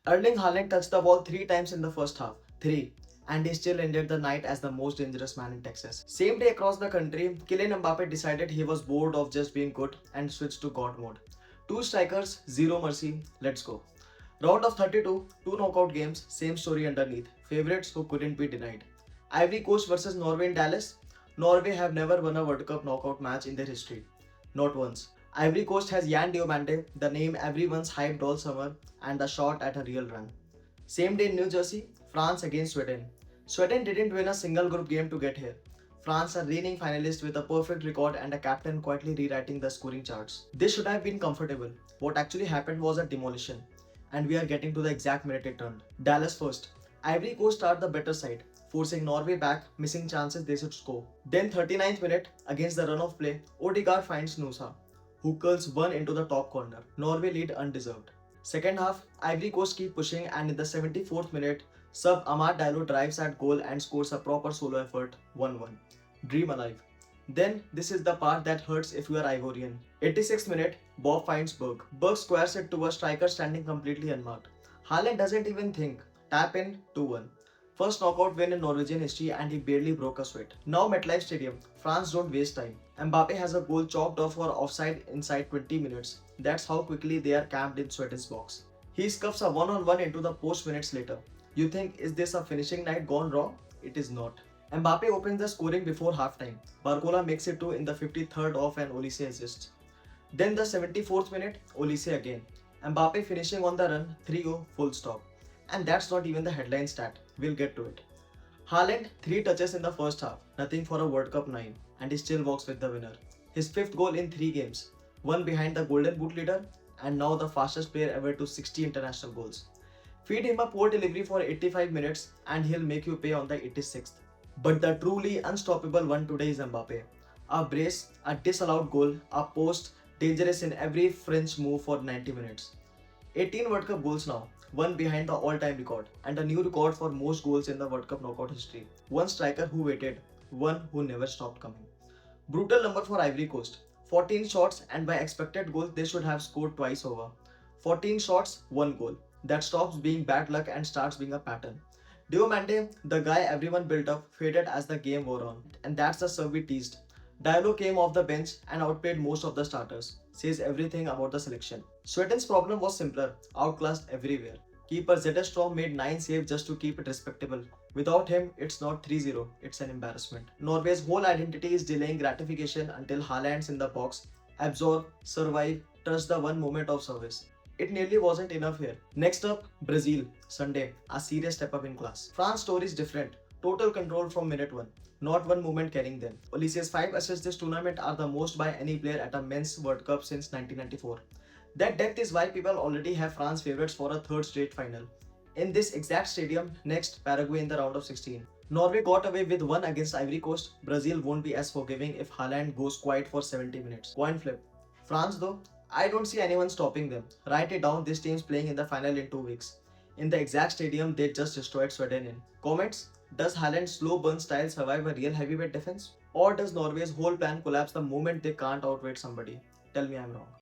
Erling Haaland touched the ball 3 times in the first half. 3. And he still ended the night as the most dangerous man in Texas. Same day across the country, Kylian Mbappé decided he was bored of just being good and switched to God mode. Two strikers, zero mercy, let's go. Round of 32, two knockout games, same story underneath. Favorites who couldn't be denied. Ivory Coast versus Norway in Dallas. Norway have never won a World Cup knockout match in their history. Not once. Ivory Coast has Yan Diomande, the name everyone's hyped all summer, and the shot at a real run. Same day in New Jersey, France against Sweden. Sweden didn't win a single group game to get here. France are reigning finalists with a perfect record and a captain quietly rewriting the scoring charts. This should have been comfortable. What actually happened was a demolition. And we are getting to the exact minute it turned. Dallas first. Ivory Coast are the better side, forcing Norway back, missing chances they should score. Then 39th minute, against the run of play, Odegaard finds Nusa, who curls one into the top corner. Norway lead undeserved. Second half, Ivory Coast keep pushing and in the 74th minute, sub Diallo drives at goal and scores a proper solo effort 1-1. Dream alive. Then, this is the part that hurts if you are Ivorian. 86th minute, Bob finds Berg. Berg squares it to a striker standing completely unmarked. Haaland doesn't even think. Tap in 2-1. First knockout win in Norwegian history and he barely broke a sweat. Now MetLife Stadium. France don't waste time. Mbappé has a goal chalked off for offside inside 20 minutes. That's how quickly they are camped in Sweden's box. He scuffs a one-on-one into the post minutes later. You think, is this a finishing night gone wrong? It is not. Mbappé opens the scoring before halftime. Barcola makes it 2 in the 53rd off an Olise assist. Then the 74th minute, Olise again. Mbappé finishing on the run, 3-0, full stop. And that's not even the headline stat. We'll get to it. Haaland, 3 touches in the first half, nothing for a World Cup 9, and he still walks with the winner. His 5th goal in 3 games, one behind the Golden Boot leader, and now the fastest player ever to 60 international goals. Feed him a poor delivery for 85 minutes, and he'll make you pay on the 86th. But the truly unstoppable one today is Mbappé. A brace, a disallowed goal, a post, dangerous in every French move for 90 minutes. 18 World Cup goals now, one behind the all-time record, and a new record for most goals in the World Cup knockout history. One striker who waited, one who never stopped coming. Brutal number for Ivory Coast. 14 shots and by expected goals they should have scored twice over. 14 shots, 1 goal. That stops being bad luck and starts being a pattern. Diomande, the guy everyone built up, faded as the game wore on. And that's the serve we teased. Diallo came off the bench and outplayed most of the starters. Says everything about the selection. Sweden's problem was simpler, outclassed everywhere. Keeper ZS Strom made 9 saves just to keep it respectable. Without him, it's not 3-0, it's an embarrassment. Norway's whole identity is delaying gratification until Haaland's in the box, absorb, survive, touch the one moment of service. It nearly wasn't enough here. Next up, Brazil, Sunday, a serious step up in class. France story is different. Total control from minute 1. Not one moment carrying them. Olise's 5 assists this tournament are the most by any player at a men's World Cup since 1994. That depth is why people already have France favourites for a third straight final. In this exact stadium, next Paraguay in the round of 16. Norway got away with 1 against Ivory Coast. Brazil won't be as forgiving if Haaland goes quiet for 70 minutes. Coin flip. France though, I don't see anyone stopping them. Write it down, this team's playing in the final in 2 weeks. In the exact stadium they just destroyed Sweden in. Comments? Does Haaland's slow burn style survive a real heavyweight defense? Or does Norway's whole plan collapse the moment they can't outweight somebody? Tell me I'm wrong.